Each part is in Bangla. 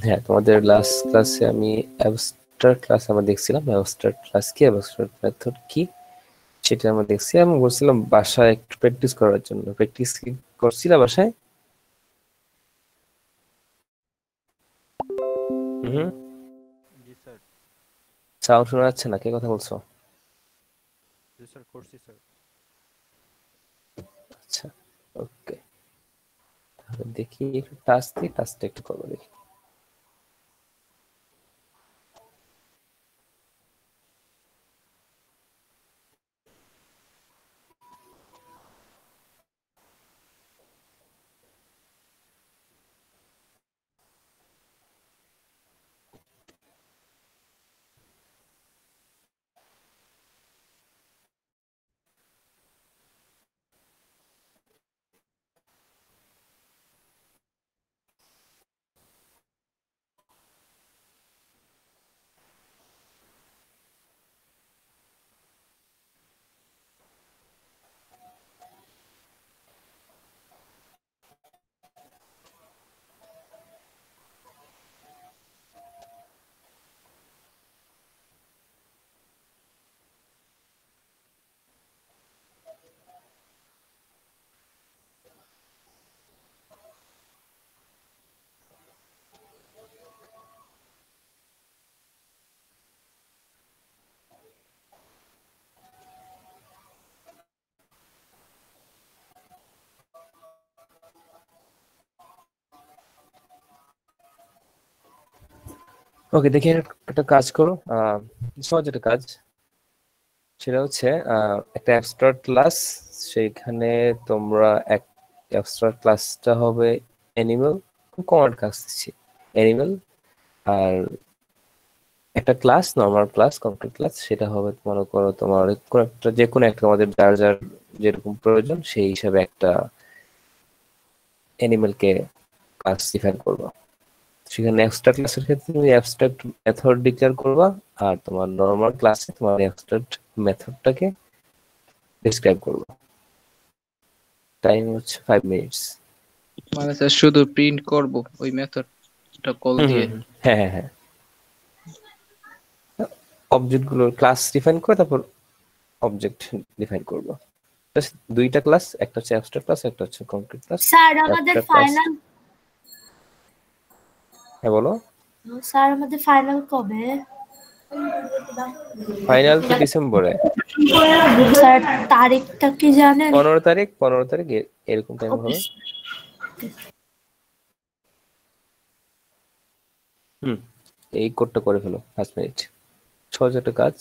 হ্যাঁ, তোমাদের লাস্ট ক্লাসে আমি অ্যাবস্ট্রাক্ট ক্লাস আমরা দেখছিলাম, অ্যাবস্ট্রাক্ট ক্লাস কি, অ্যাবস্ট্রাক্ট মেথড কি সেটা আমরা দেখছি। আমি বলছিলাম বাসায় একটু প্র্যাকটিস করার জন্য। প্র্যাকটিস কি করছিলা বাসায়? হুম, জি স্যার। সাউন্ড শোনা যাচ্ছে না, কে কথা বলছো? জি স্যার, করছি স্যার। আচ্ছা, ওকে। তাহলে দেখি একটু টাস্ক দিই, টাস্কটা একটু করবো দেখি। ওকে, দেখি একটা কাজ করো। সহজ একটা কাজ, সেটা হচ্ছে একটা অ্যাবস্ট্রাক্ট ক্লাস। সেইখানে তোমরা এক অ্যাবস্ট্রাক্ট ক্লাসটা হবে অ্যানিমেল, কমান্ড ক্লাস দিচ্ছি অ্যানিমেল। আর একটা class normal class, complete class, সেটা হবে মনে করো তোমার কোনো একটা, যে কোনো একটা আমাদের যার যার যেরকম প্রয়োজন সেই হিসাবে একটা অ্যানিমেলকে ক্লাস ডিফাইন করবা। সেখানে এক্সট্রা ক্লাসের ক্ষেত্রে তুমি অ্যাবস্ট্রাক্ট মেথড ডিক্লেয়ার করবা, আর তোমার নর্মাল ক্লাসে তোমার অ্যাবস্ট্রাক্ট মেথডটাকে ডিসক্রাইব করবা। টাইম হচ্ছে 5 মিনিটস। মানে স্যার শুধু প্রিন্ট করব ওই মেথডটা কল হুম দিয়ে? হুম হুম। হ্যাঁ হ্যাঁ হ্যাঁ, অবজেক্ট গুলো ক্লাস ডিফাইন করে তারপর অবজেক্ট ডিফাইন করবো। Just দুইটা ক্লাস, একটা হচ্ছে অ্যাবস্ট্রাক্ট ক্লাস, একটা হচ্ছে কংক্রিট ক্লাস। স্যার আমাদের অ্যাবস্ট্রাক্ট ক্লাস, ফাইনাল হ্যাঁ বলো। স্যার আমাদের ফাইনাল কবে? ফাইনাল তো ডিসেম্বরে, স্যার তারিখটা কি জানেন? 15 তারিখ, 15 তারিখ এরকম টাইম ওকে হবে। হুম, এই কোডটা করে ফেলো 5 মিনিট, সহজ একটা কাজ।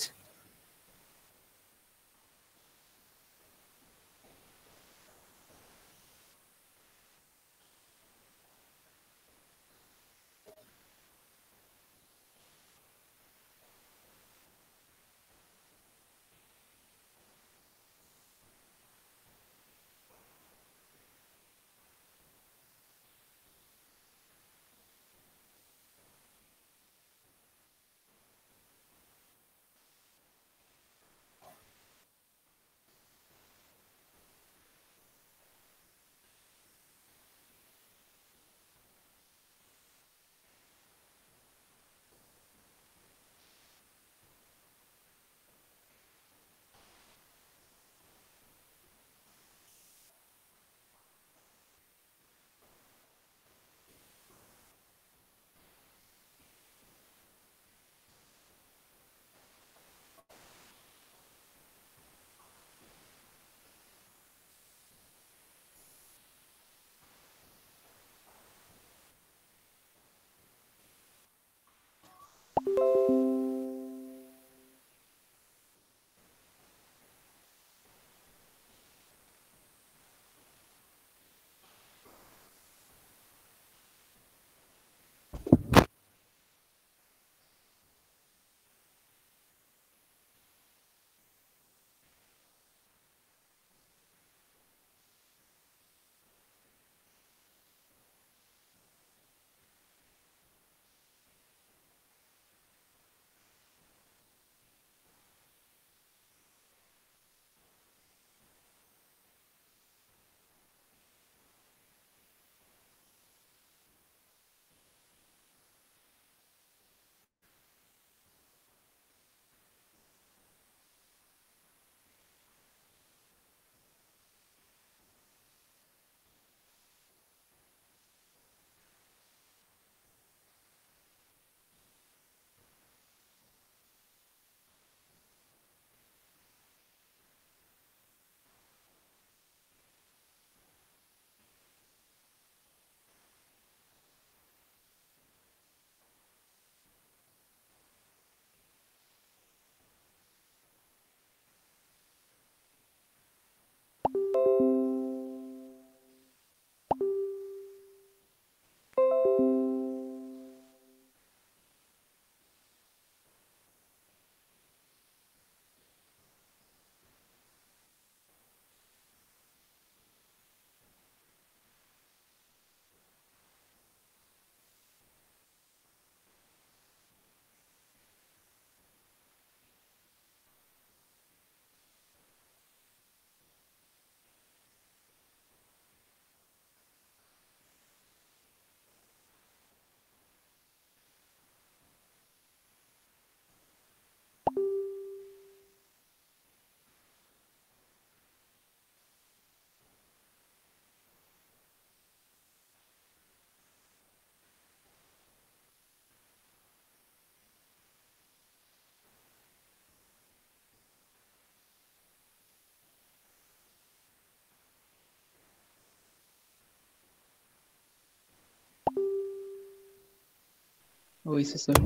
হইছে স্যার।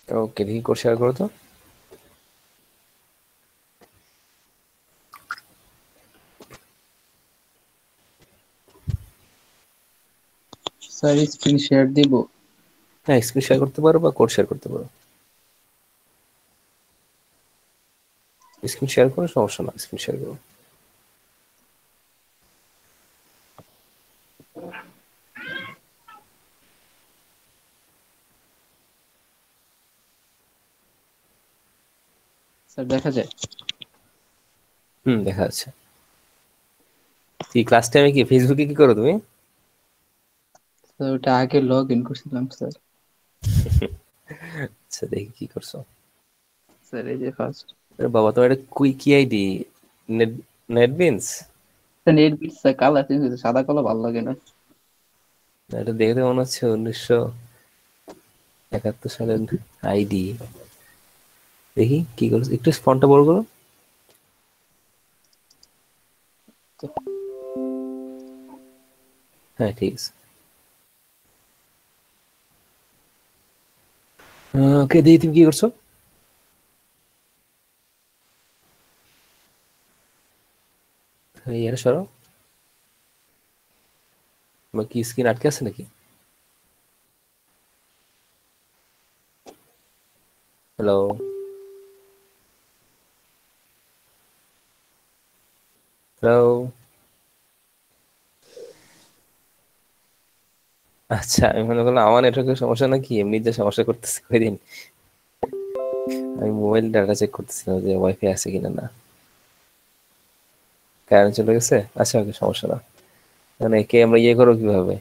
ওকে, দেখি কোড শেয়ার করো তো। স্যার স্ক্রিন শেয়ার দিব? হ্যাঁ, স্ক্রিন শেয়ার করতে পারো বা কোড শেয়ার করতে পারো। স্ক্রিন শেয়ার করো, সমস্যা না, স্ক্রিন শেয়ার করো। স্যার দেখা যায়? দেখা যাচ্ছে। কি ক্লাস টাইমে কি ফেসবুকে কি করো তুমি? স্যার ওটা আগে লগ ইন করছিলাম স্যার। আচ্ছা, দেখি কি করছো। স্যার এই যে ফার্স্ট। আরে বাবা, তোমার এটা কি ID? Net NetBeans? Net bit sir colour change হয়েছে, সাদা কালো ভালো লাগে না। এটা দেখতে মনে হচ্ছে 1971 সালের আইডি। দেখি কি করছো, একটু ফন্টটা বড় করো। হ্যাঁ, ঠিক আছে। ওকে, দেখি তুমি কি করছো। সরো। তোমার কি স্ক্রিন আটকে আছে নাকি? হ্যালো? হ্যালো? আচ্ছা, আমি মনে করলাম আমার নেটওয়ার্কের সমস্যা নাকি, এমনি যে সমস্যা করতেছে কয়দিন। আমি মোবাইল ডাটা চেক করতেছিলাম যে ওয়াইফাই আছে কিনা না। কারেন্ট চলে গেছে, আচ্ছা ওকে, সমস্যা না। মানে একে আমরা ইয়ে করবো কিভাবে?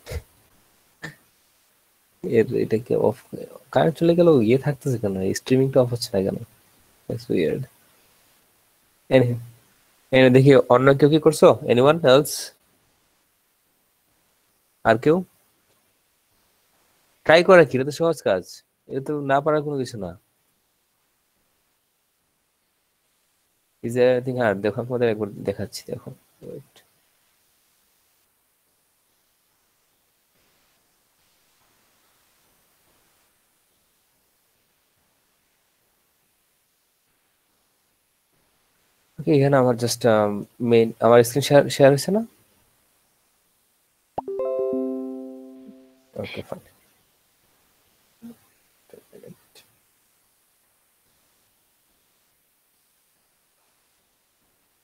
এটাকে অফ, কারেন্ট চলে গেল, ইয়ে থাকতেছে কেন, স্ট্রিমিংটা অফ হচ্ছে না কেন? That's weird. দেখি অন্য কেউ কি করছো, এনিওয়ান এলস? আর কেউ ট্রাই করে কি? এটা তো সহজ কাজ, এটা তো না পারার কোনো কিছু না। Is anything hard? দেখো, তোমাদের একবার দেখাচ্ছি, দেখো। Wait. Okay, এখানে আমার জাস্ট মেইন আমার স্ক্রিন শেয়ার হয়েছে না? Okay, fine.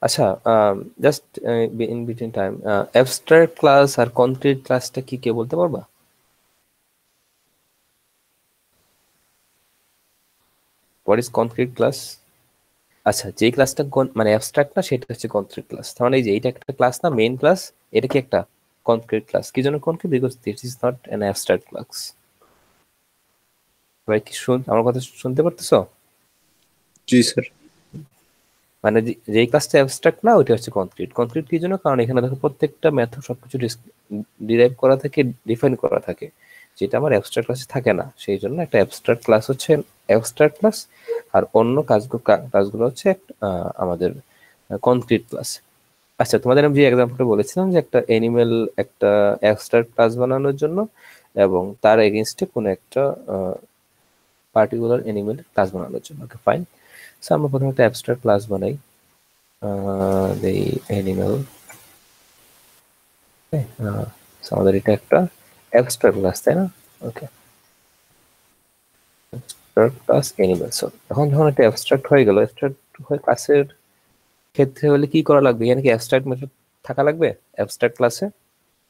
আচ্ছা, just in between time, abstract class আর কনক্রিট ক্লাসটা কি কেউ বলতে পারবা? What is concrete class? আচ্ছা, যে ক্লাসটা মানে অ্যাবস্ট্রাক্ট না, সেটা হচ্ছে কনক্রিট ক্লাস। তার মানে এই যে এইটা একটা ক্লাস না, মেইন ক্লাস, এটা কি একটা কনক্রিট ক্লাস? কি জন্য concrete? Because this is not an abstract class. ভাই কি আমার কথা শুনতে পারতেছো? জি স্যার। মানে যেই ক্লাসটা অ্যাবস্ট্রাক্ট না, ওইটা হচ্ছে কনক্রিট। কনক্রিট কি জন্য? কারণ এখানে দেখো প্রত্যেকটা মেথড সবকিছু ডিরাইভ করা থাকে, ডিফাইন করা থাকে, যেটা আমার অ্যাবস্ট্রাক্ট ক্লাসে থাকে না। সেই জন্য একটা অ্যাবস্ট্রাক্ট ক্লাস হচ্ছে অ্যাবস্ট্রাক্ট ক্লাস, আর অন্য কাজগুলো হচ্ছে আমাদের কনক্রিট ক্লাস। আচ্ছা, তোমাদের আমি যে এক্সাম্পলটা বলেছিলাম যে একটা অ্যানিমেল একটা অ্যাবস্ট্রাক্ট ক্লাস বানানোর জন্য, এবং তার এগেইনস্টে কোনো একটা পার্টিকুলার অ্যানিমেল ক্লাস বানানোর জন্য। ওকে, ফাইন। সো আমরা প্রথমে একটা অ্যাবস্ট্রাক্ট ক্লাস বানাই, দেই অ্যানিমেল। আমাদের এটা একটা অ্যাবস্ট্রাক্ট ক্লাস, তাই না? ওকে, অ্যাবস্ট্রাক্ট ক্লাস অ্যানিমেল। সো এখন যখন একটা অ্যাবস্ট্রাক্ট হয়ে গেল, অ্যাবস্ট্রাক্ট হয়ে ক্লাসের ক্ষেত্রে হলে কি করা লাগবে? এখানে কি অ্যাবস্ট্রাক্ট মেথড থাকা লাগবে অ্যাবস্ট্রাক্ট ক্লাসে?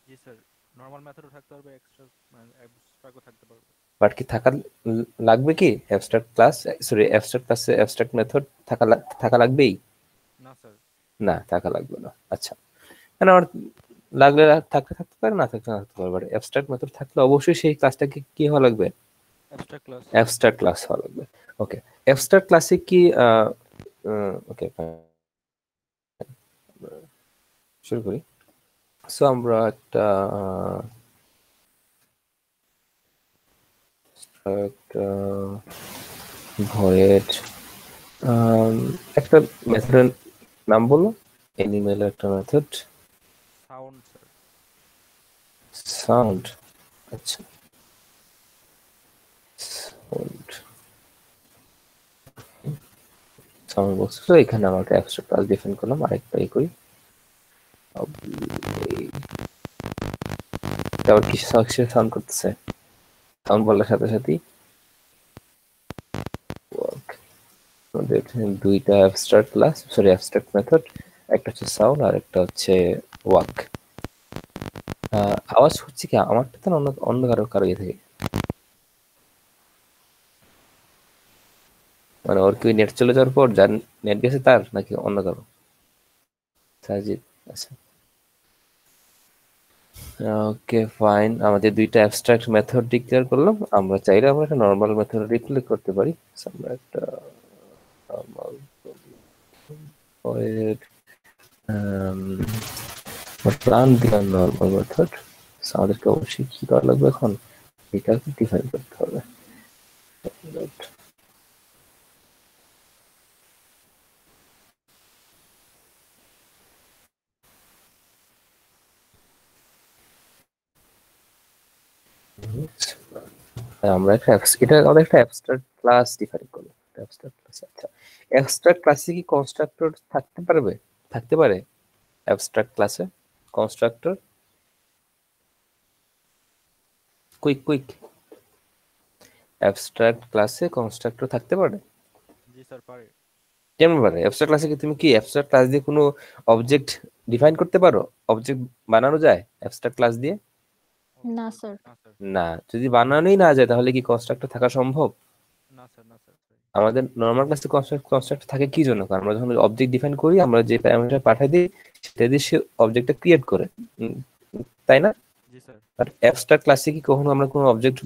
জি স্যার, নরমাল মেথডও থাকতে পারবে, এক্সট্রা মানে এক্সট্রাও থাকতে পারবে। বাট কি থাকা লাগবে কি অ্যাবস্ট্রাক্ট ক্লাস, সরি অ্যাবস্ট্রাক্ট ক্লাসে অ্যাবস্ট্রাক্ট মেথড থাকা লাগবেই? না স্যার। না, থাকা লাগবে না। আচ্ছা, মানে আমার লাগলে থাকতে পারে, না থাকতে পারে, বাট অ্যাবস্ট্রাক্ট মেথড থাকলে অবশ্যই সেই ক্লাসটাকে কি হওয়া লাগবে? Abstract class. অ্যাবস্ট্রাক্ট ক্লাস হওয়া লাগবে। ওকে, অ্যাবস্ট্রাক্ট ক্লাসে কি ওকে, শুরু করি। সো আমরা একটা ভয়েড একটা মেথডের নাম বলো, এনিমেল একটা মেথড সাউন্ড স্যার। সাউন্ড। আচ্ছা, সাউন্ড বক্স, তো এখানে আমাকে অ্যাবস্ট্রাক্ট ক্লাস ডিফাইন করলাম। আরেকটা করি, আবার কিসের সাউন্ড করতেছে, সাউন্ড বলার সাথে সাথেই work। আমাদের এখানে দুইটা abstract class, sorry abstract method, একটা হচ্ছে সাউন্ড আর একটা হচ্ছে ওয়াক। আওয়াজ হচ্ছে কি আমারটা তো অন্য অন্য কারো ইয়ে থেকে, মানে ওর কি নেট চলে যাওয়ার পর যার নেট গেছে তার, নাকি অন্য কারো? সাজিদ, আচ্ছা ওকে ফাইন। আমাদের দুইটা অ্যাবস্ট্রাক্ট মেথড ডিক্লেয়ার করলাম। আমরা চাইলে আমরা একটা নর্মাল মেথড ডিক্লেয়ার করতে পারি। আমরা একটা নর্মাল প্ল্যান দিলাম নর্মাল মেথড। আমাদেরকে অবশ্যই কি করা লাগবে এখন, এটাকে ডিফাইন করতে হবে। আমরা একটা এটা আমাদের একটা অ্যাবস্ট্রাক্ট ক্লাস ডিফাইন করব। অ্যাবস্ট্রাক্ট ক্লাস, আচ্ছা অ্যাবস্ট্রাক্ট ক্লাসে কি কনস্ট্রাক্টর থাকতে পারবে? থাকতে পারে অ্যাবস্ট্রাক্ট ক্লাসে কনস্ট্রাক্টর? কুইক অ্যাবস্ট্রাক্ট ক্লাসে কনস্ট্রাক্টর থাকতে পারে? জি স্যার পারে। কেমন পারে? অ্যাবস্ট্রাক্ট ক্লাসে কি তুমি কি অ্যাবস্ট্রাক্ট ক্লাস দিয়ে কোনো অবজেক্ট ডিফাইন করতে পারো? অবজেক্ট বানানো যায় অ্যাবস্ট্রাক্ট ক্লাস দিয়ে? না স্যার। না স্যার। না, যদি বানানোই না যায় তাহলে কি কনস্ট্রাক্টর থাকা সম্ভব? না স্যার। না স্যার। আমাদের নরমাল ক্লাসে কনস্ট্রাক্টর থাকে কি জন্য? কারণ আমরা যখন অবজেক্ট ডিফাইন করি, আমরা যে প্যারামিটার পাঠাই দিই সেটা দিয়ে সে অবজেক্টটা ক্রিয়েট করে, তাই না? জি স্যার। আর অ্যাবস্ট্রাক্ট ক্লাসে কি কখনো আমরা কোনো অবজেক্ট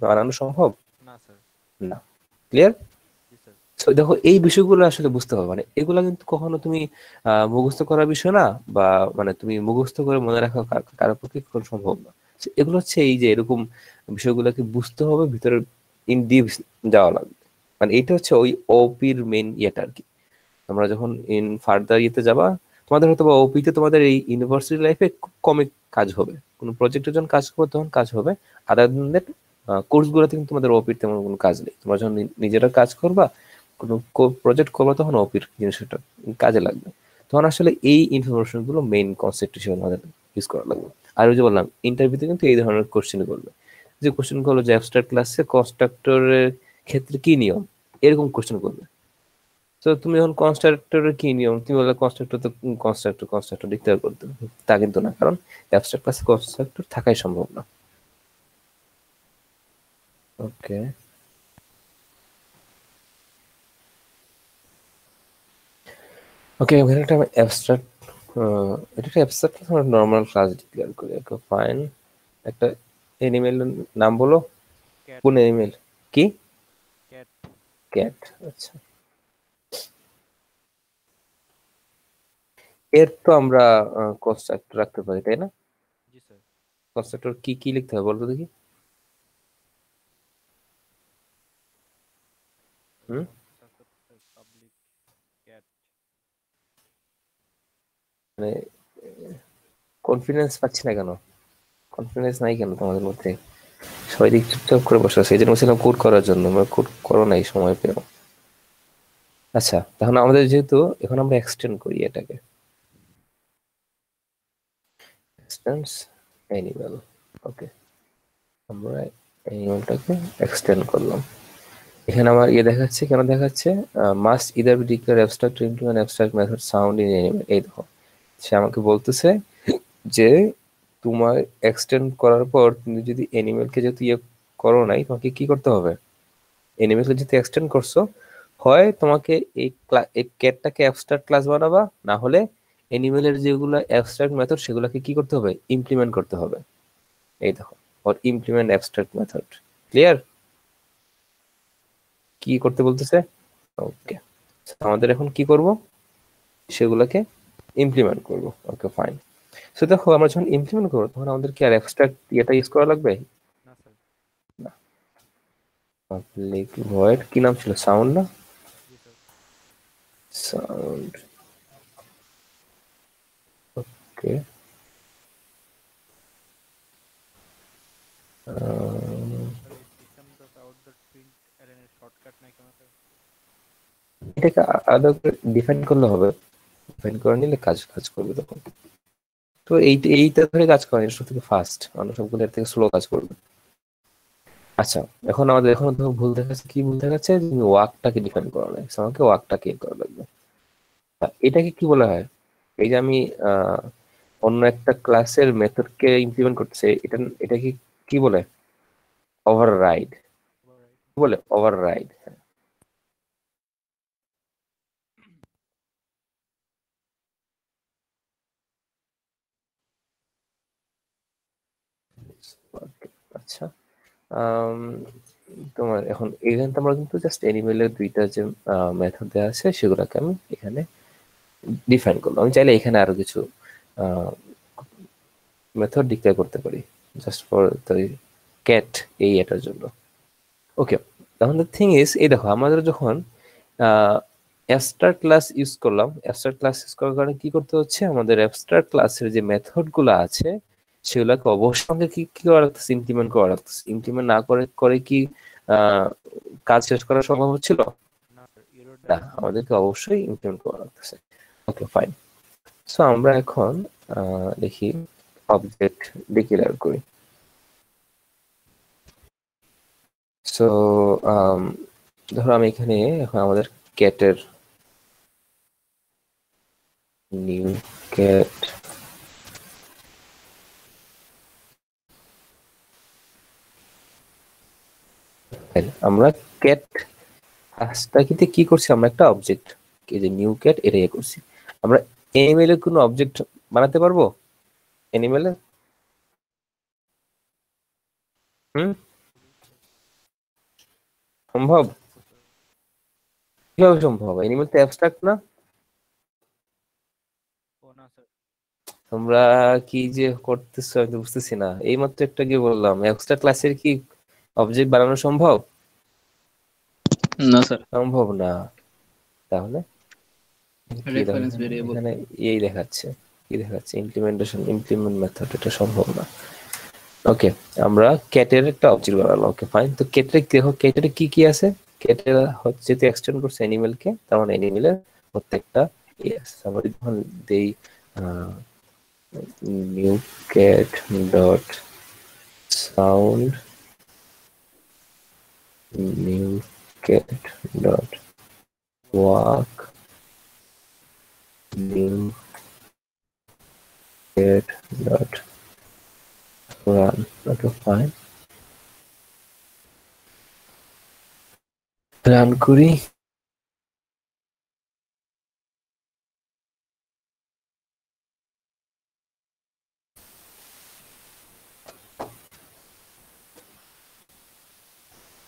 বানানো সম্ভব? না স্যার। না। ক্লিয়ার? জি স্যার। তো দেখো এই বিষয়গুলো আসলে বুঝতে হবে, মানে এগুলা কিন্তু কখনো তুমি মুখস্থ করার বিষয় না, বা মানে তুমি মুখস্থ করে মনে রাখা কারোর পক্ষে কখনো সম্ভব না। So, এগুলো হচ্ছে এই যে এরকম বিষয়গুলোকে বুঝতে হবে, ভিতরে ইন ডিপ যাওয়া লাগবে। মানে এটা হচ্ছে ওই ওপির মেইন ইয়েটা আর কি। তোমরা যখন ইন ফার্দার ইয়েতে যাবা, তোমাদের হয়তো বা ওপিতে তোমাদের এই ইউনিভার্সিটি লাইফে খুব কমই কাজ হবে, কোনো প্রজেক্টের যখন কাজ করবে তখন কাজ হবে। আদার দেন দ্যাট কোর্সগুলোতে কিন্তু তোমাদের ওপির তেমন কোনো কাজ নেই। তোমরা যখন নিজেরা কাজ করবা, কোনো প্রজেক্ট করবা, তখন ওপির জিনিসটা কাজে লাগবে। তখন আসলে এই ইনফরমেশন গুলো মেইন কনসেপ্ট হিসেবে আমাদের ইউজ করা লাগবে। আর ওই যে বললাম ইন্টারভিউতে কিন্তু এই ধরনের কোশ্চেন করবে, যে কোশ্চেন করলো যে অ্যাবস্ট্রাক্ট ক্লাসে কনস্ট্রাক্টরের ক্ষেত্রে কি নিয়ম, এরকম কোশ্চেন করবে। তো তুমি যখন কনস্ট্রাক্টরের কি নিয়ম, তুমি বললে কনস্ট্রাক্টর তো কনস্ট্রাক্টর ডিক্লেয়ার করতে হবে, তা কিন্তু না, কারণ অ্যাবস্ট্রাক্ট ক্লাসে কনস্ট্রাক্টর থাকাই সম্ভব না। ওকে, এখানে একটা অ্যাবস্ট্রাক্ট, এটা একটা অ্যাবস্ট্রাক্ট আমরা নরমাল ক্লাস ডিক্লেয়ার করি। Okay fine. একটা এনিমেল নাম বলো। ক্যাট। কোন এনিমেল? কি? ক্যাট। ক্যাট, আচ্ছা। এর তো আমরা কনস্ট্রাক্টর রাখতে পারি, তাই না? জি স্যার। কনস্ট্রাক্টর কি কি লিখতে হবে বলতো দেখি। হুম, পাবলিক ক্যাট। মানে কনফিডেন্স পাচ্ছি না কেন? কনফিডেন্স নাই কেন তোমাদের মধ্যে? সবাই দিক চুপচাপ করে বসে আছে। এই জন্য বলছিলাম কোড করার জন্য, আমরা কোড করো নাই সময় পেও। আচ্ছা, তখন আমাদের যেহেতু এখন আমরা এক্সটেন্ড করি এটাকে, এক্সটেন্স অ্যানিমাল। ওকে, আমরা অ্যানিমালটাকে এক্সটেন্ড করলাম। এখানে আমার ইয়ে দেখাচ্ছে, কেন দেখাচ্ছে? Must either B declare abstract into an abstract method sound in animal. এই দেখো, সে আমাকে বলতেছে যে তোমার এক্সটেন্ড করার পর তুমি যদি অ্যানিমেলকে যেহেতু ইয়ে করো নাই, তোমাকে কি করতে হবে? অ্যানিমেলকে যেহেতু এক্সটেন্ড করছো, হয় তোমাকে এই ক্যাটটাকে অ্যাবস্ট্রাক্ট ক্লাস বানাবা, না হলে অ্যানিমেলের যেগুলো অ্যাবস্ট্রাক্ট মেথড সেগুলোকে কি করতে হবে? ইমপ্লিমেন্ট করতে হবে। এই দেখো, or implement abstract method. Clear? কি করতে বলতেছে? ওকে, আমাদের এখন কি করব? সেগুলোকে ইমপ্লিমেন্ট করব। Okay fine. সো দেখো, আমরা যখন ইমপ্লিমেন্ট করবো তখন আমাদের কি আর অ্যাবস্ট্রাক্ট ইয়েটা ইউজ করা লাগবে না স্যার। না? পাবলিক ভয়েড কি নাম ছিল, সাউন্ড না? জি স্যার। Sound, okay. স্যার এই system dot out dot print LN এর শর্টকাট নাই কেন স্যার? এটাকে আলাদা করে ডিফাইন করলে হবে, ডিফাইন করে নিলে কাজ কাজ করবে তখন। তো এইটা ধরে কাজ করে, এটা সব থেকে ফাস্ট, অন্য সবগুলো এর থেকে স্লো কাজ করবে। আচ্ছা, এখন আমাদের এখন তো ভুল দেখাচ্ছে, কি ভুল দেখাচ্ছে, ওয়ার্কটাকে ডিফাইন করা লাগে, আমাকে ওয়ার্কটাকে করা লাগবে। এটাকে কি বলা হয়, এই যে আমি অন্য একটা ক্লাসের মেথডকে ইমপ্লিমেন্ট করতেছে, এটাকে কি বলে, ওভাররাইড বলে, ওভাররাইড। আচ্ছা, আম, তোমার এখন এখানে আমরা কিন্তু জাস্ট এনিমেলের দুইটা যে মেথড দেওয়া আছে সেগুলোকে আমি এখানে ডিফাইন করলাম। আমি চাইলে এখানে আরো কিছু মেথড ডিক্লেয়ার করতে পারি জাস্ট ফর দ্য ক্যাট, এটার জন্য। ওকে, এখন দ্য থিং ইজ, এই দেখো আমাদের যখন অ্যাবস্ট্রাক্ট ক্লাস ইউজ করলাম, অ্যাবস্ট্রাক্ট ক্লাস ইউজ করার কারণে কি করতে হচ্ছে, আমাদের অ্যাবস্ট্রাক্ট ক্লাসের যে মেথড গুলো আছে সেগুলোকে অবশ্যই আমাকে কি কি করা লাগতেছে, ইমপ্লিমেন্ট করা লাগতেছে। ইমপ্লিমেন্ট না করে করে কি কাজ শেষ করা সম্ভব হচ্ছিল না স্যার, এরর না, দেখাচ্ছে। আমাদেরকে অবশ্যই ইমপ্লিমেন্ট করা লাগতেছে। ওকে ফাইন, সো আমরা এখন দেখি অবজেক্ট ডিক্লেয়ার করি। সো ধরো আমি এখানে এখন আমাদের ক্যাটের নিউ ক্যাট আমরা ক্যাট ফার্স্টটাকে কি করছি, আমরা একটা অবজেক্ট, এই যে নিউ ক্যাট এটা করছি। আমরা এনিমেলে কোনো অবজেক্ট বানাতে পারবো এনিমেলে? হুম, সম্ভব? কিভাবে সম্ভব, এনিমেল তো অ্যাবস্ট্রাক্ট না। ও না স্যার, তোমরা কি যে করতেছো আমি তো বুঝতেছি না। এইমাত্র একটা কি বললাম, অ্যাবস্ট্রাক্ট ক্লাসের কি অবজেক্ট বানানো সম্ভব? না স্যার, সম্ভব না। তাহলে কি দেখো রেফারেন্স এখানে, ভেরিয়েবল। এখানে এই দেখাচ্ছে, কি দেখাচ্ছে, ইমপ্লিমেন্ট মেথড, এটা সম্ভব না। ওকে, আমরা ক্যাটের একটা অবজেক্ট বানালাম। ওকে ফাইন, তো ক্যাটের দেখো, ক্যাটের কি কি আছে, ক্যাটের হচ্ছে তো এক্সটেন্ড করছে অ্যানিমেলকে, তার মানে অ্যানিমেলের প্রত্যেকটা আমরা যখন দেই new cat dot sound, new cat dot walk, new cat dot run. Okay fine, run করি।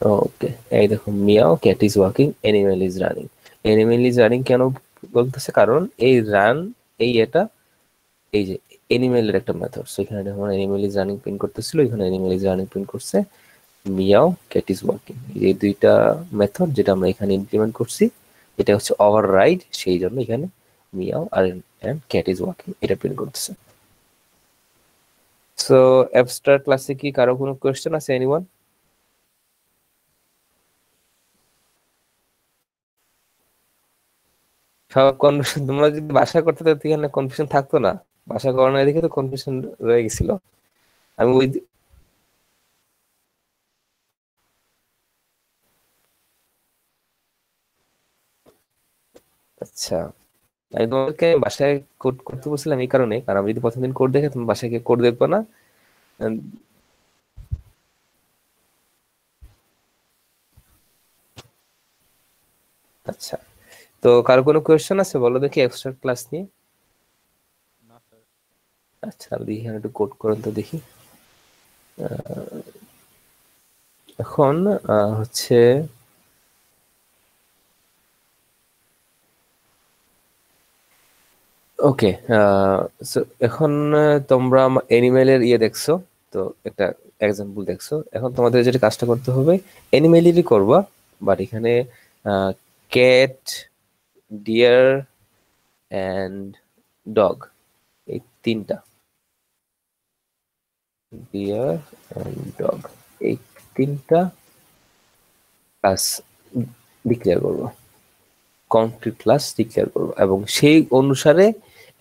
ওকে, এই দেখো, meow cat is walking, animal is running. Animal is running কেন বলতেছে, কারণ এই রান, এটা এই যে অ্যানিমেলের একটা মেথড, সেখানে যখন অ্যানিমেল ইজ রানিং প্রিন্ট করতেছিল, এখানে অ্যানিমেল ইজ রানিং প্রিন্ট করছে, মিয়াও ক্যাট ইজ ওয়াকিং। এই দুইটা মেথড যেটা আমরা এখানে ইমপ্লিমেন্ট করছি, এটা হচ্ছে ওভাররাইড, সেই জন্য এখানে মিয়াও আর ক্যাট ইজ ওয়াকিং এটা প্রিন্ট করতেছে। সো অ্যাবস্ট্রাক্ট ক্লাসে কি কারো কোনো কোয়েশ্চেন আছে, এনিওয়ান? সব কনফিউশন, তোমরা যদি বাসা করতে তাহলে এখানে কনফিউশন থাকতো না, বাসা করানোর দিকে তো কনফিউশন রয়ে গেছিল। আমি ওই আচ্ছা, আমি তোমাদেরকে বাসায় কোড করতে বলছিলাম এই কারণে, কারণ আমি যদি প্রথম দিন কোড দেখে তুমি বাসায় গিয়ে কোড দেখবে না। উম, আচ্ছা, তো কারো কোনো কোয়েশ্চেন আছে বলো দেখি এক্সট্রা ক্লাস নিয়ে? না স্যার। আচ্ছা, আমি দেখি এখানে একটু কোড করেন তো দেখি। আহ, এখন হচ্ছে ওকে, এখন তোমরা এনিমেলের দেখছো, তো একটা এক্সাম্পল দেখছো। এখন তোমাদের যেটা কাজটা করতে হবে, এনিমেলেরই করবা, বাট এখানে ক্যাট, ডিয়ার অ্যান্ড ডগ, এই তিনটা, ডিয়ার অ্যান্ড ডগ, এই তিনটা ক্লাস ডিক্লেয়ার করব, কংক্রিট ক্লাস ডিক্লেয়ার করব, এবং সেই অনুসারে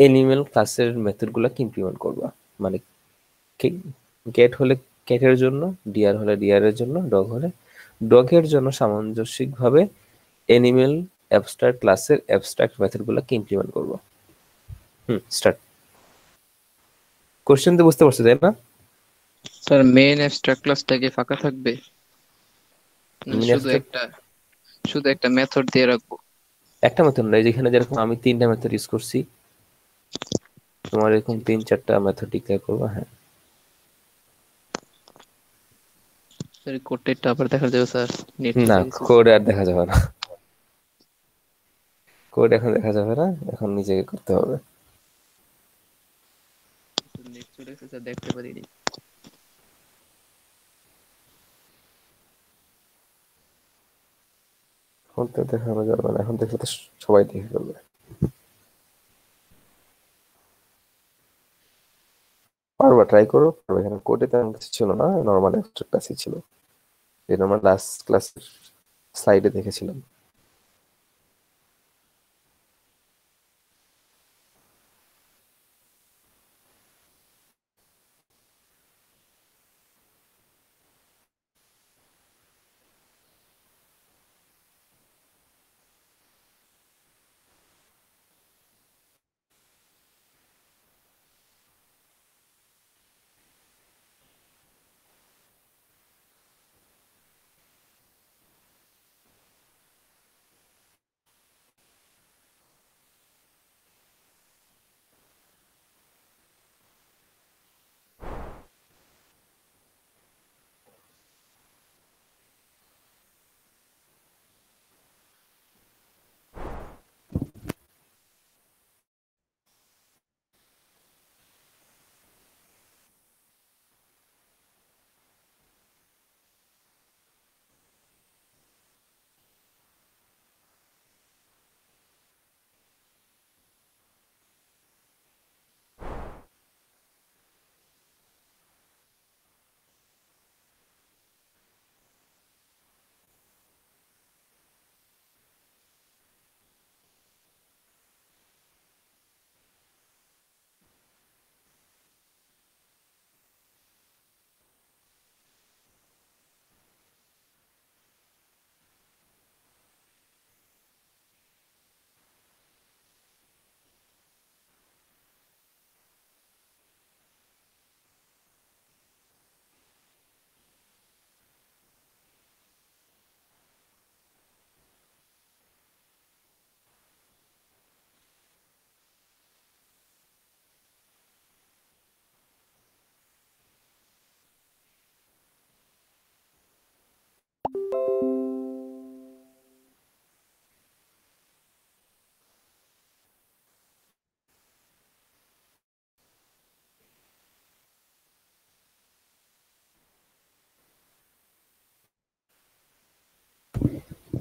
এনিমেল ক্লাসের মেথডগুলোকে ইমপ্লিমেন্ট করব। মানে গেট হলে ক্যাটের জন্য, ডিআর হলে ডিআরের জন্য, ডগ হলে ডগের জন্য সামঞ্জস্যিকভাবে এনিমেল অ্যাবস্ট্রাক্ট ক্লাসের অ্যাবস্ট্রাক্ট মেথডগুলোকে ইমপ্লিমেন্ট করব। স্টার্ট। কোশ্চেন তো বুঝতে পারছো তাই না? স্যার মেইন অ্যাবস্ট্রাক্ট ক্লাসটা কি ফাঁকা থাকবে? না Main শুধু abstract- একটা মেথড দিয়ে রাখবো? একটা মেথড নয়, যেখানে যেরকম আমি 3টা মেথড ইউজ করছি, তোমার এরকম 3-4টা মেথড ডিক্লেয়ার করবো। হ্যাঁ, স্যার কোডটা আবার দেখা যাবে স্যার, নেট না চলে গেছে। কোড আর দেখা যাবে না, কোড এখন দেখা যাবে না, এখন নিজেকে করতে হবে। নেট চলে গেছে স্যার, দেখতে পারিনি। এখন তো দেখানো যাবে না, এখন দেখলে তো সবাই দেখে ফেলবে। পারবা, ট্রাই করো, পারবে। এখানে কোডে তেমন কিছু ছিল না, নর্মাল একটা ক্লাসই ছিল, যেটা আমরা লাস্ট ক্লাসের স্লাইডে দেখেছিলাম।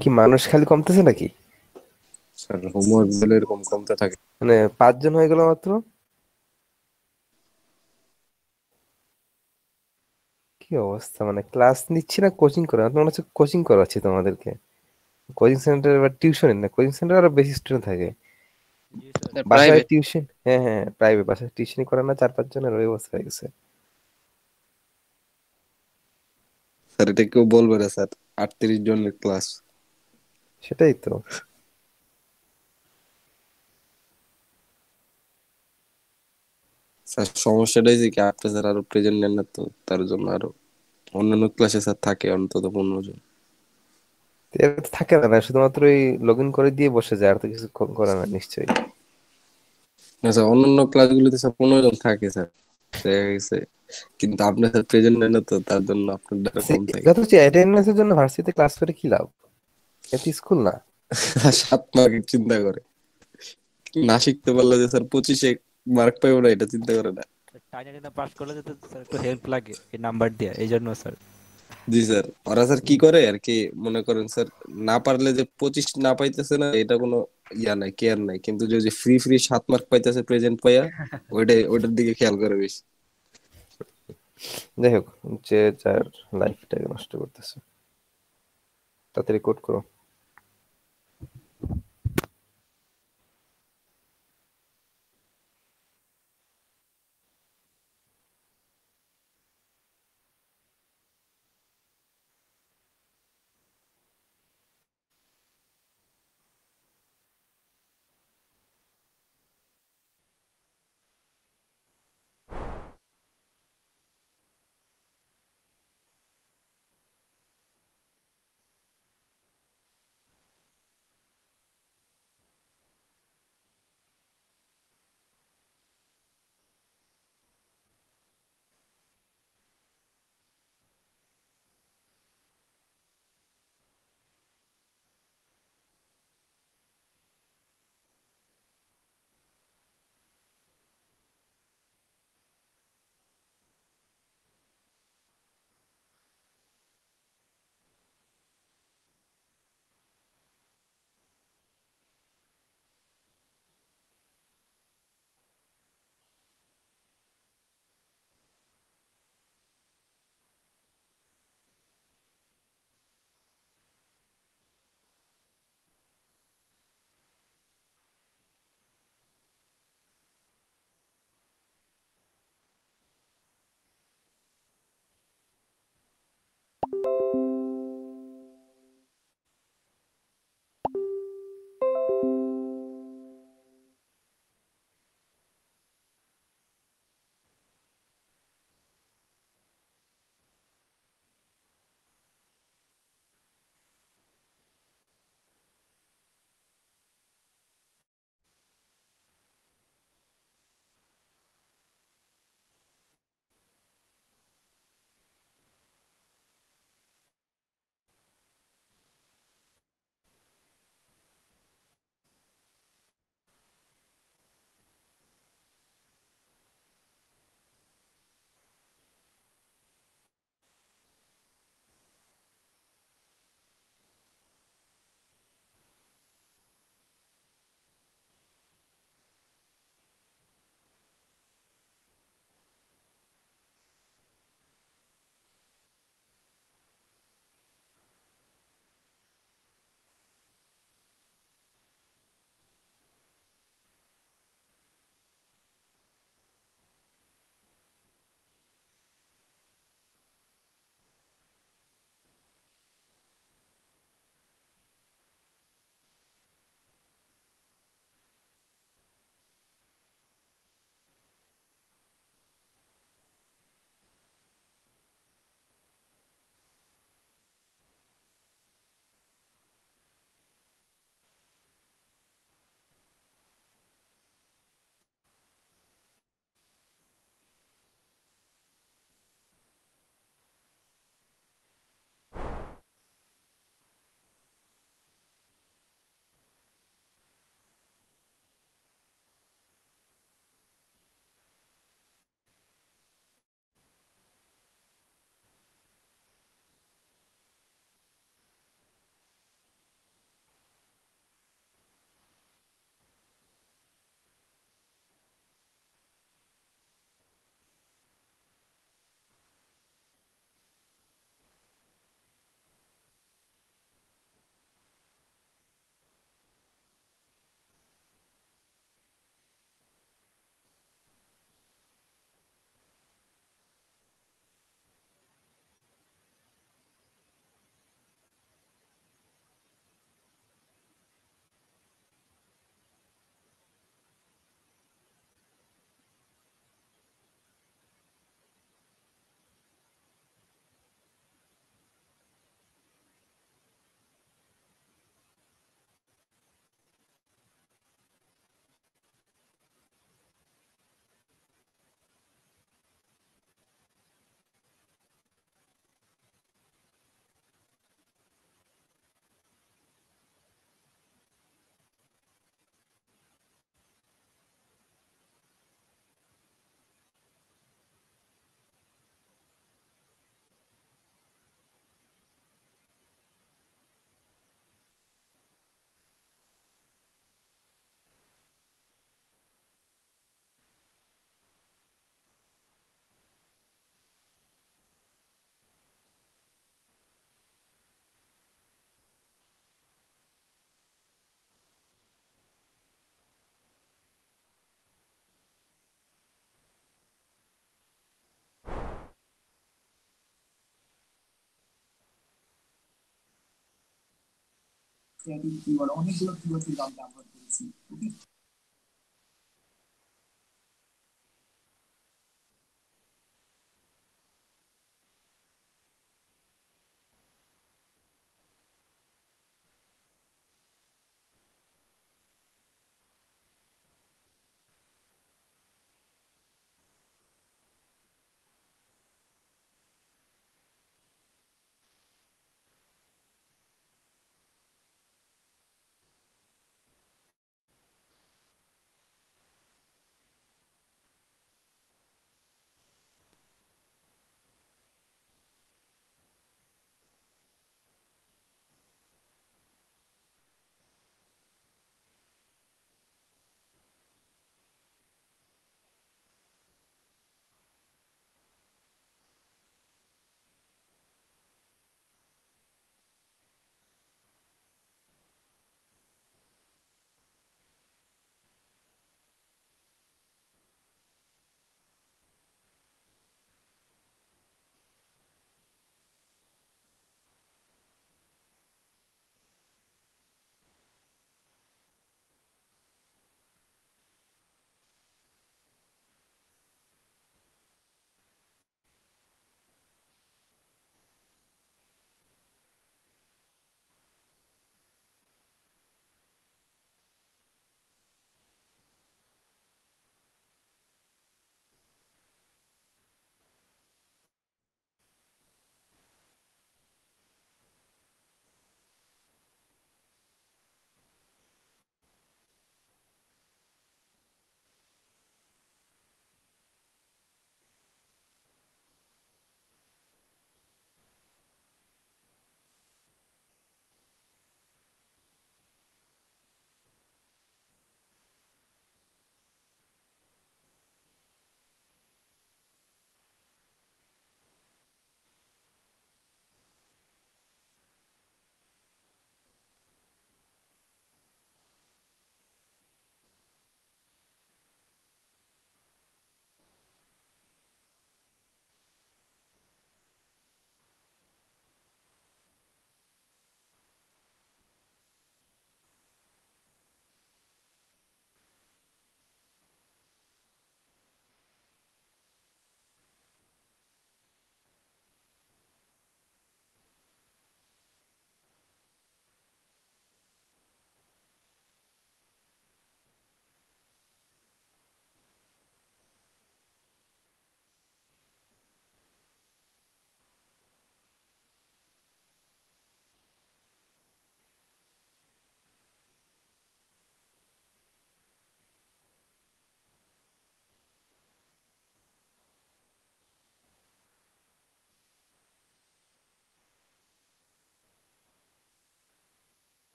কি মানুষ খালি কমতেছে নাকি? স্যার হোমওয়ার্ক দিলে এরকম কমতে থাকে। মানে 5 জন হয়ে গেল মাত্র। কি অবস্থা, মানে ক্লাস নিচ্ছি না কোচিং করে, আমার তো মনে হচ্ছে কোচিং করাচ্ছি তোমাদেরকে। কোচিং সেন্টার বা টিউশন না, কোচিং সেন্টার আরো বেশি স্টুডেন্ট থাকে। জি স্যার। স্যার বাসায় প্রাইভেট। টিউশন, হ্যাঁ হ্যাঁ প্রাইভেট, বাসায় টিউশনই করে না 4-5 জনের, ওই অবস্থা হয়ে গেছে। স্যার এটা কেউ বলবে না স্যার, 38 জনের ক্লাস। সেটাই তো। স্যার সমস্যাটাই যে কি আপনি স্যার আরো প্রেজেন্ট নেন না, তো তার জন্য আরো অন্যান্য ক্লাসে স্যার থাকে অন্তত 15 জন। এরা তো থাকে না, শুধুমাত্র ওই লগ ইন করে দিয়ে বসে যায়, আর তো কিছু করে না নিশ্চয়ই। না স্যার, অন্যান্য ক্লাসগুলোতে স্যার 15 জন থাকে স্যার, দেখা গেছে। কিন্তু আপনি স্যার প্রেজেন্ট নেন না, তো তার জন্য আপনার দ্বারা কম থাকে। এটা তো হচ্ছে অ্যাটেন্ডেন্সের জন্য ভার্সিটিতে ক্লাস করে কি লাভ? এটা স্কুল না। 7 মার্কের চিন্তা করে, না শিখতে পারলে যে স্যার 25-এ মার্ক পাইবো না, এটা চিন্তা করে না। টাইনা টিনা পাস করলে যেতে স্যার একটু হেল্প লাগে এই নাম্বার দিয়ে, এই জন্য স্যার। জি স্যার, ওরা স্যার কি করে আর কি, মনে করেন স্যার না পারলে যে 25 না পাইতেছে না, এটা কোনো ইয়া নাই, কেয়ার নাই, কিন্তু যে ফ্রি ফ্রি 7 মার্ক পাইতেছে প্রেজেন্ট পাইয়া, ওইটার দিকে খেয়াল করে বেশি। যাই হোক, যে যার লাইফটাকে নষ্ট করতেছে। তাড়াতাড়ি কোড করো।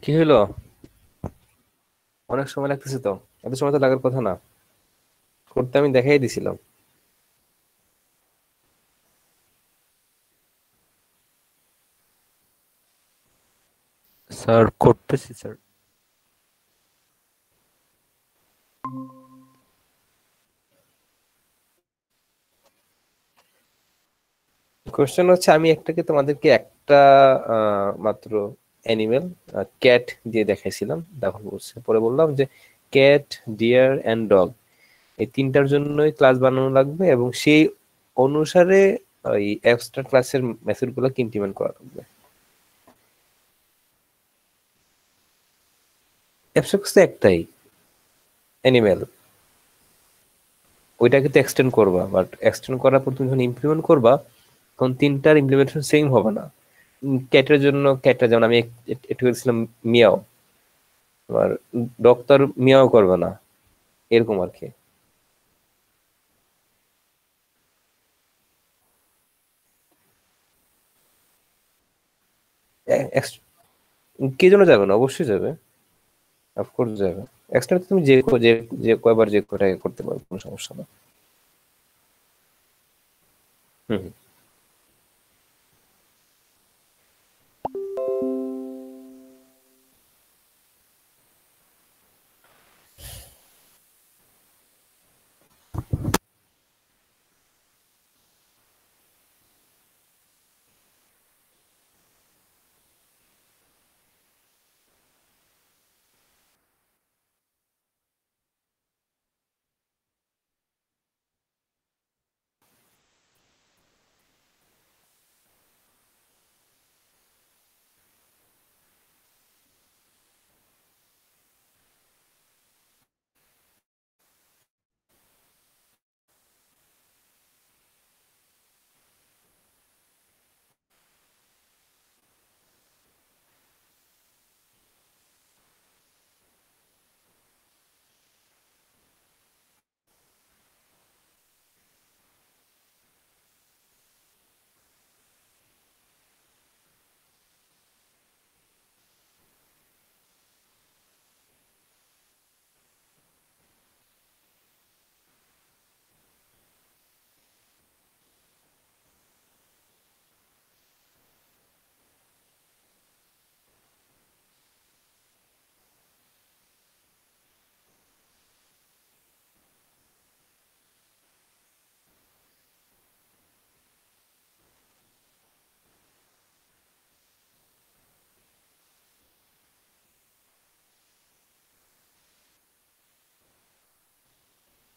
কি হলো? অনেক সময় লাগতেছে তো। এত সময় তো লাগার কথা না। করতে আমি দেখাই দিছিলাম। স্যার করতেছি স্যার। কোশ্চেন হচ্ছে আমি তোমাদেরকে একটা মাত্র অ্যানিমেল ক্যাট দিয়ে দেখাইছিলাম, দেখো বলছে, পরে বললাম যে ক্যাট, ডিয়ার অ্যান্ড ডগ এই তিনটার জন্যই ক্লাস বানানো লাগবে এবং সেই অনুসারে ওই এক্সট্রা ক্লাসের মেথড গুলোকে ইমপ্লিমেন্ট করা লাগবে। অ্যাবস্ট্রাক্ট ক্লাস একটাই, অ্যানিমেল। ওইটাকে তো এক্সটেন্ড করবা, বাট এক্সটেন্ড করার পর তুমি যখন ইমপ্লিমেন্ট করবা তখন তিনটার ইমপ্লিমেন্টেশন সেম হবে না। ক্যাটের জন্য ক্যাটটা, যেমন আমি একটু বলছিলাম মিয়াও, তোমার ডক্টর মিয়াও করবে না, এরকম আর কি। কে জন্য যাবে না, অবশ্যই যাবে, অফকোর্স যাবে। এক্সট্রা তুমি যে যে কয়বার যে কয়টা করতে পারবে, কোনো সমস্যা না। হুম।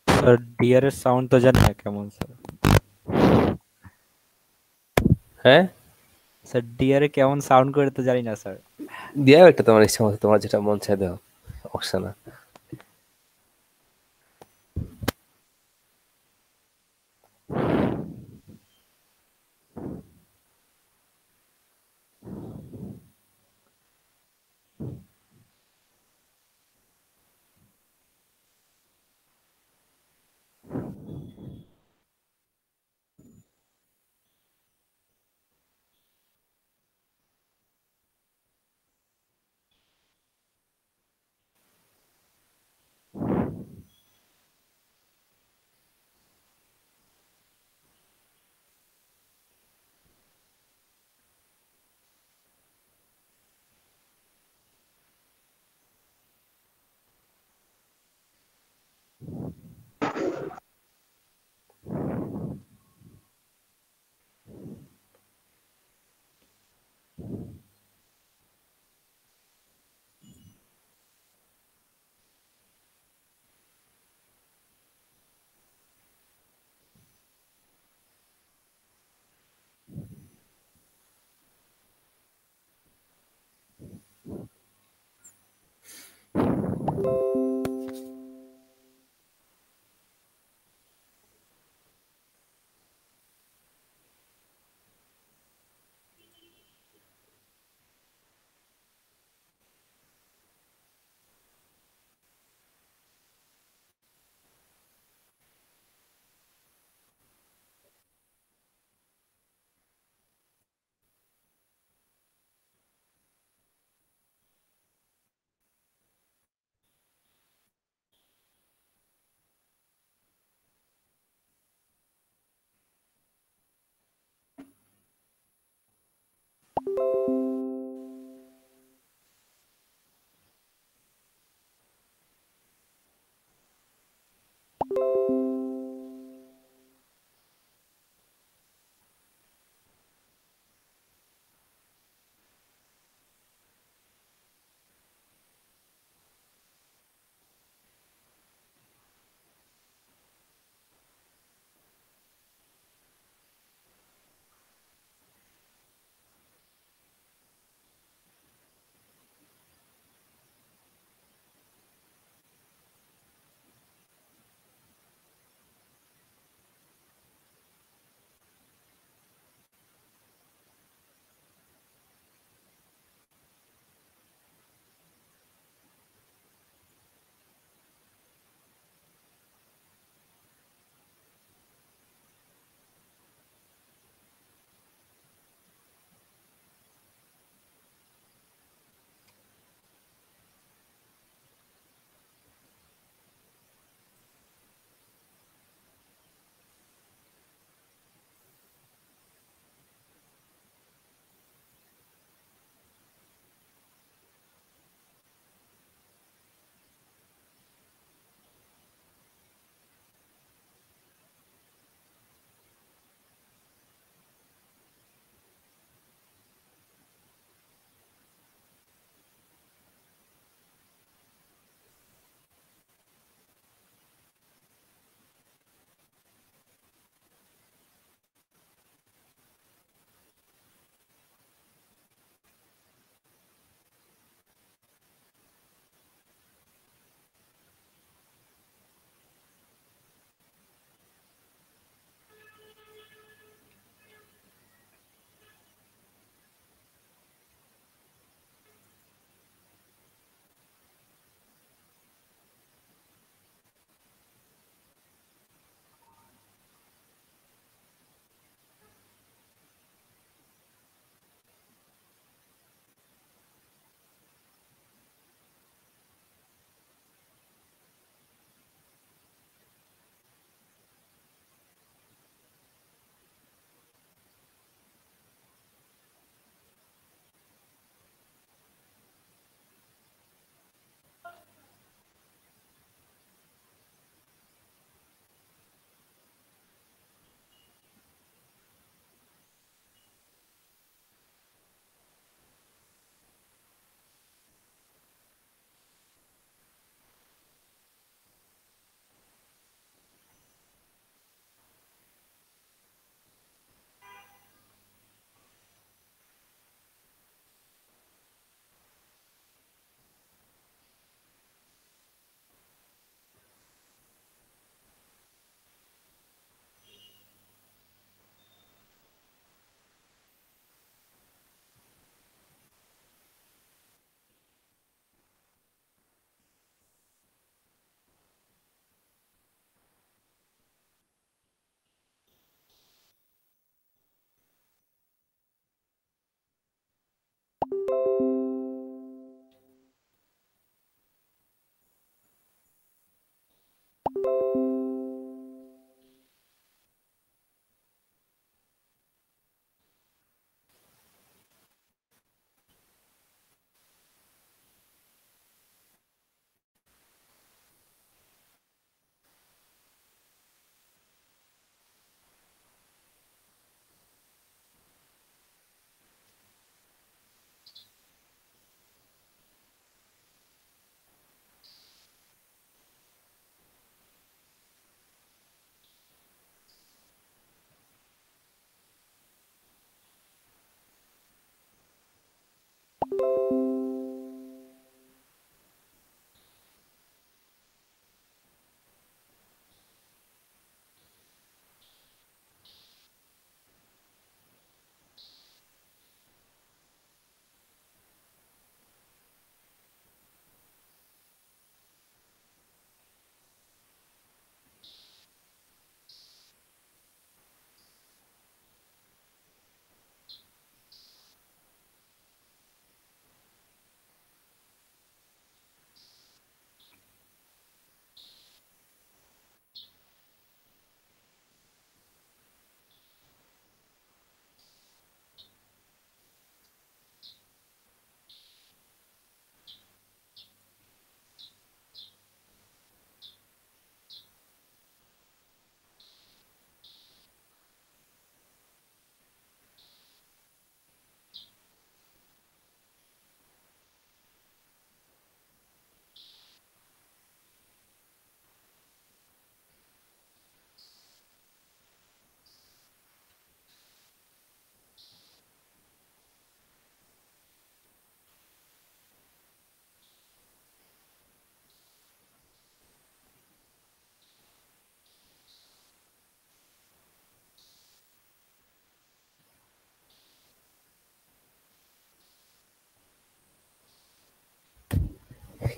স্যার ডিআর এর সাউন্ড তো জানি না কেমন স্যার। হ্যাঁ, স্যার ডিআর এ কেমন সাউন্ড করে তো জানি না স্যার। দিয়াও একটা তোমার ইচ্ছা মতো, তোমার যেটা মন চায় দাও, সমস্যা না।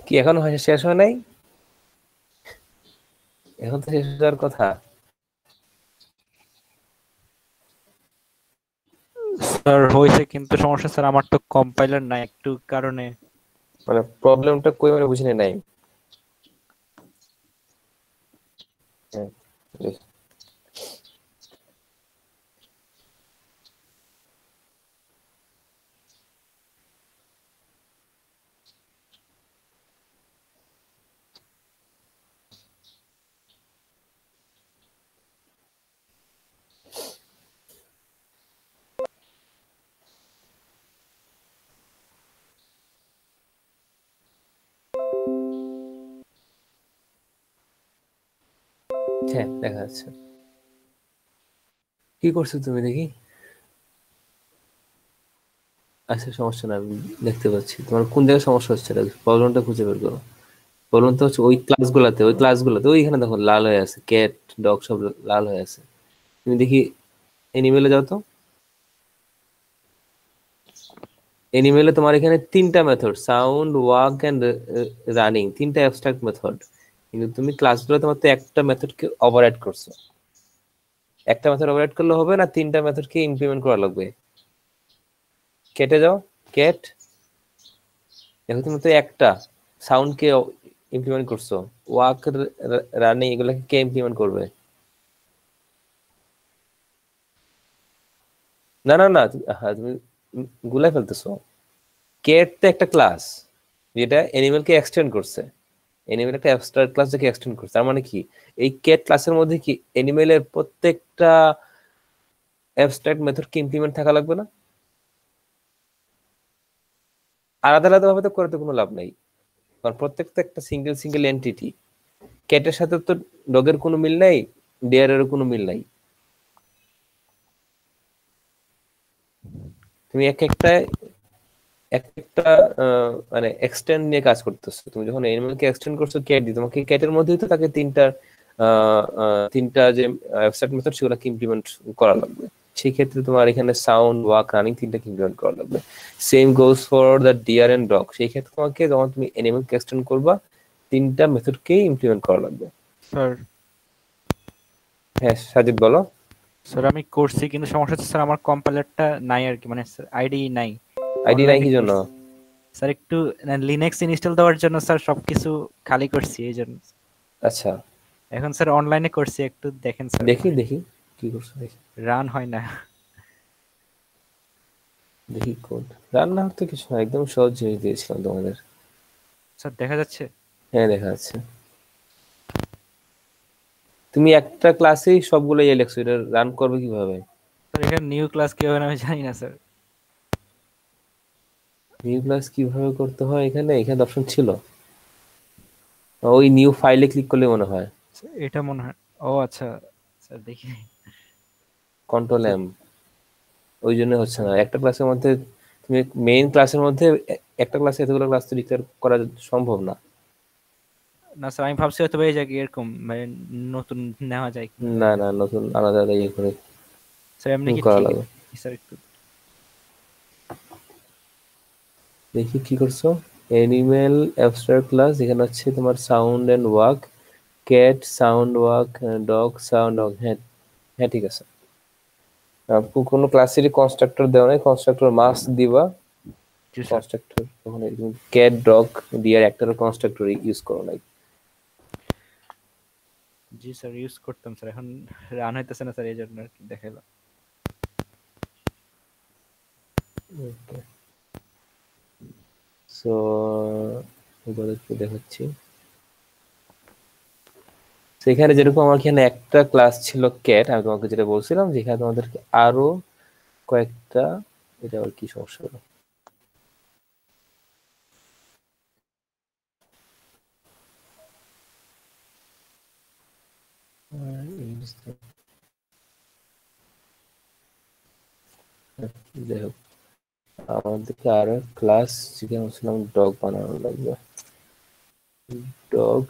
কি এখনো শেষ হয় নাই? এখন তো শেষ হওয়ার কথা। স্যার হয়েছে, কিন্তু সমস্যা স্যার আমার তো কম্পাইলার নাই একটু কারণে। মানে প্রবলেমটা কই মানে বুঝিনি নাই। হ্যাঁ, বেশ। হ্যাঁ, দেখা যাচ্ছে। কি করছো তুমি দেখি? আচ্ছা, সমস্যা না, আমি দেখতে পাচ্ছি তোমার কোন জায়গায় সমস্যা হচ্ছে। প্রবলেমটা খুঁজে বের করো। প্রবলেমটা হচ্ছে ওই ক্লাসগুলোতে ওইখানে দেখো লাল হয়ে আছে, ক্যাট ডগ সব লাল হয়ে আছে। তুমি দেখি এনিমেলে যাও তো। এনিমেলে তোমার এখানে তিনটা method, sound, walk and running, তিনটা অ্যাবস্ট্রাক্ট মেথড। কিন্তু তুমি ক্লাসগুলোতে মাত্র একটা মেথডকে ওভাররাইড করছো। একটা মেথড ওভাররাইড করলে হবে না, তিনটা মেথডকে ইমপ্লিমেন্ট করা লাগবে। কেটে যাও, কেট। দেখো তুমি তো একটা সাউন্ডকে ইমপ্লিমেন্ট করছো, ওয়াক, রানিং এগুলোকে কে ইমপ্লিমেন্ট করবে? না না না, হ্যাঁ, তুমি গুলাই ফেলতেছো। কেট তো একটা ক্লাস যেটা এনিমেলকে এক্সটেন্ড করছে। এনিমেল একটা অ্যাবস্ট্রাক্ট ক্লাস থেকে এক্সটেন্ড করছে। তার মানে কি, এই কেট ক্লাসের মধ্যে কি এনিমেলের প্রত্যেকটা অ্যাবস্ট্রাক্ট মেথডকে ইমপ্লিমেন্ট থাকা লাগবে না? আলাদা আলাদা ভাবে তো করে তো কোনো লাভ নাই, কারণ প্রত্যেকটা একটা সিঙ্গেল সিঙ্গেল এন্টিটি। ক্যাটের সাথে তো ডগের কোনো মিল নাই, ডিয়ারেরও কোনো মিল নাই। তুমি এক একটা মানে এক্সটেন্ড নিয়ে কাজ করতেছো। তুমি যখন এনিমেলকে এক্সটেন্ড করছো ক্যাট দিয়ে, তোমাকে ক্যাটের মধ্যেই তো তাকে তিনটা যে অ্যাবস্ট্রাক্ট মেথড সেগুলোকে ইমপ্লিমেন্ট করা লাগবে। সেই ক্ষেত্রে তোমার এখানে সাউন্ড, ওয়াক, রানিং তিনটাকে ইমপ্লিমেন্ট করা লাগবে। Same goes for the deer and dog. সেই ক্ষেত্রে তোমাকে যখন তুমি এনিমেলকে এক্সটেন্ড করবা, তিনটা মেথডকেই ইমপ্লিমেন্ট করা লাগবে। স্যার হ্যাঁ সাজিদ, বলো। স্যার আমি করছি, কিন্তু সমস্যা হচ্ছে স্যার আমার কম্পাইলারটা নাই আর কি, মানে আইডি নাই। আইডি নাই অনলাইনে কি জন্য? স্যার একটু লিনাক্স ইনস্টল দেওয়ার জন্য স্যার সবকিছু খালি করছি এই জন্য। আচ্ছা এখন স্যার অনলাইনে করছি, একটু দেখেন স্যার। দেখি দেখি কি করছো দেখি। রান হয় না। দেখি কোড রান্না হতে কিছু না, একদম সহজ জিনিস দিয়েছিলাম তোমাদের। স্যার দেখা যাচ্ছে? হ্যাঁ দেখা যাচ্ছে। তুমি একটা ক্লাসেই সবগুলো ইয়ে লেখছো, এটা রান করবে কিভাবে? স্যার এখানে নিউ ক্লাস কি হবে না আমি জানি না স্যার। নিউ ক্লাস কিভাবে করতে হয়? এখানে এখানে অপশন ছিল, ওই নিউ ফাইলে ক্লিক করলে মনে হয়। এটা মনে হয়। ও আচ্ছা স্যার দেখি। কন্ট্রোল এম, ওই জন্য হচ্ছে না। একটা ক্লাসের মধ্যে তুমি মেইন ক্লাসের মধ্যে একটা ক্লাসে এতগুলো ক্লাস তো ডিক্লেয়ার করা সম্ভব না। না স্যার আমি ভাবছি হয়তো এই জায়গায় এরকম মানে নতুন নেওয়া যায় কি। না না, নতুন আলাদা আলাদা ইয়ে করে স্যার এমনি কি করা ঠিক লাগবে। স্যার একটু দেখি কি করছো। অ্যানিমেল অ্যাবস্ট্রাক্ট ক্লাস, এখানে হচ্ছে তোমার sound and walk, cat sound walk, dog sound walk. হ্যাঁ হ্যাঁ ঠিক আছে। কোনো ক্লাসেরই কনস্ট্রাক্টর দেওয়া নাই, কনস্ট্রাক্টর মাস্ট দিবা। জি স্যার। কনস্ট্রাক্টর ওখানে ক্যাট ডগ ডিয়ার একটারও কনস্ট্রাক্টর ইউজ করো নাই। জি স্যার ইউজ করতাম স্যার, এখন রান হইতেছে না স্যার এই জন্য আর কি দেখাইলাম। সো এবারে একটু দেখাচ্ছি। সেখানে যেরকম আমার এখানে একটা ক্লাস ছিল ক্যাট, আমি তোমাকে যেটা বলছিলাম যেখানে তোমাদেরকে আরো কয়েকটা, এটা আবার কি সমস্যা হলো? যাই হোক, আমাদেরকে আরো ক্লাস যেখানে বলছিলাম ডগ বানানো লাগবে। ডগ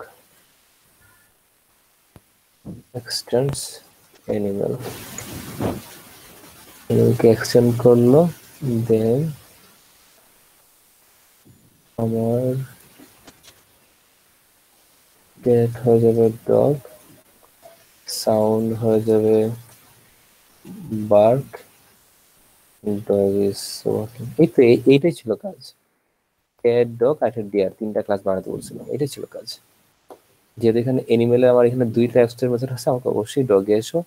এক্সটেন্ডস অ্যানিমাল, এনিমেলকে এক্সটেন্ড করলো, দেন আমার ক্যাট হয়ে যাবে ডগ, সাউন্ড হয়ে যাবে বার্ক, ডগ ইজ ওয়াকিং। এই তো এইটাই ছিল কাজ। ক্যাট ডগ আর ডিয়ার তিনটা ক্লাস বানাতে বলছিলাম, এটাই ছিল কাজ। যেহেতু এখানে এনিমেলে আমার এখানে দুইটা অ্যাবস্ট্রাক্ট মেথড আছে, আমাকে অবশ্যই ডগে এসো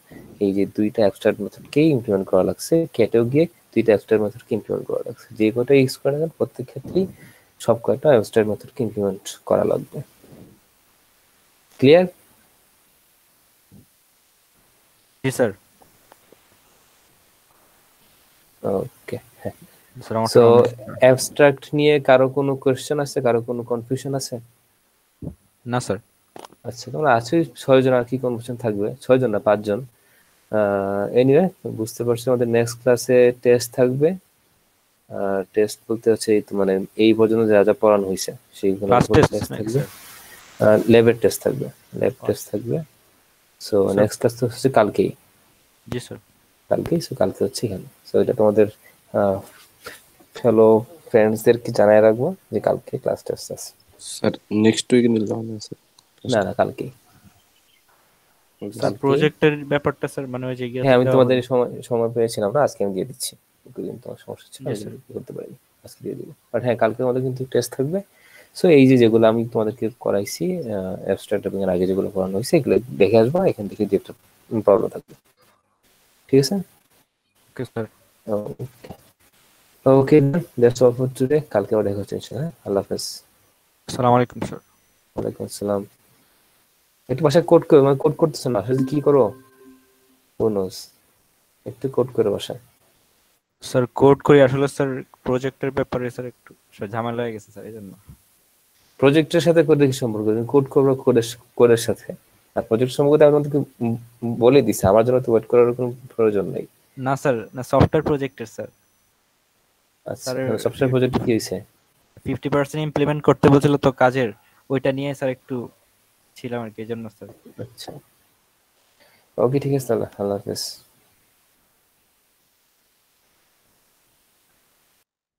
এই যে দুইটা অ্যাবস্ট্রাক্ট মেথডকেই ইমপ্লিমেন্ট করা লাগছে, ক্যাটেও গিয়ে দুইটা অ্যাবস্ট্রাক্ট মেথডকে ইমপ্লিমেন্ট করা লাগছে। যে কটা ইউজ করে না প্রত্যেক ক্ষেত্রেই সব কয়টা অ্যাবস্ট্রাক্ট মেথডকে ইমপ্লিমেন্ট করা লাগবে। ক্লিয়ার? জি স্যার। ওকে হ্যাঁ। স্যার আমার সো অ্যাবস্ট্রাক্ট নিয়ে কারো কোনো কোয়েশ্চেন আছে, কারো কোনো কনফিউশন আছে? না স্যার। আচ্ছা তোমরা আছো 6 জন, আর কি কনফিউশন থাকবে? 6 জন না 5 জন। এনিওয়ে বুঝতে পারছি, আমাদের নেক্সট ক্লাসে টেস্ট থাকবে। টেস্ট বলতে হচ্ছে এই তো মানে এই পর্যন্ত যা যা পড়ানো হয়েছে সেইগুলো ক্লাস টেস্ট টেস্ট নাকি থাকবে। স্যার? ল্যাবের টেস্ট থাকবে, ল্যাব টেস্ট থাকবে। So sir. নেক্সট ক্লাস তো হচ্ছে কালকেই। জি স্যার। কালকেই, সো কালকে হচ্ছে এখানে। সো এটা তোমাদের ফেলো ফ্রেন্ডসদেরকে জানায় রাখবো যে কালকে ক্লাস টেস্ট আছে। স্যার নেক্সট উইকে নিলে হবে না স্যার? না না কালকেই। স্যার প্রজেক্টের ব্যাপারটা স্যার মানে ওই যে হ্যাঁ আমি তোমাদের সময় পেয়েছিলাম না, আজকে আমি দিয়ে দিচ্ছি। দুদিন তোমার সমস্যা ছিল, Yes, আমি sir. করতে পারিনি, আজকে দিয়ে দিব। বাট হ্যাঁ কালকে আমাদের কিন্তু টেস্ট থাকবে। সো এই যে যেগুলো আমি তোমাদেরকে করাইছি অ্যাবস্ট্রাক্ট এবং এর আগে যেগুলো পড়ানো হয়েছে এগুলো দেখে আসবো, এখান থেকে যে একটা প্রবলেম থাকবে। ঠিক আছে? Okay sir. Okay okay, that's all for today. কালকে আবার দেখা হচ্ছে ইনশাআল্লাহ। আল্লাহ হাফেজ। আসসালামু আলাইকুম স্যার। ওয়ালাইকুম আসসালাম। একটু বাসায় কোড করো, মানে কোড করতেছো না আসলে কি করো বোনস, একটু কোড করে বাসায়। স্যার কোড করি আসলে স্যার, প্রজেক্টের ব্যাপারে স্যার একটু ঝামেলা হয়ে গেছে স্যার এই জন্য। প্রজেক্টের সাথে কোডের কি সম্পর্ক? তুমি কোড করবে কোডের সাথে, আর প্রজেক্ট সম্পর্কে আমি তোমাকে বলে দিছি, আমার জন্য তো ওয়েট করার কোনো প্রয়োজন নেই। না স্যার, না সফটওয়্যার প্রজেক্টের স্যার। আচ্ছা স্যার সফটওয়্যার প্রজেক্ট কি হয়েছে? 50% ইমপ্লিমেন্ট করতে বলছিল তো কাজের, ওইটা নিয়ে স্যার একটু ছিলাম আর কি এই জন্য স্যার। আচ্ছা ওকে ঠিক আছে তাহলে, আল্লাহ হাফেজ।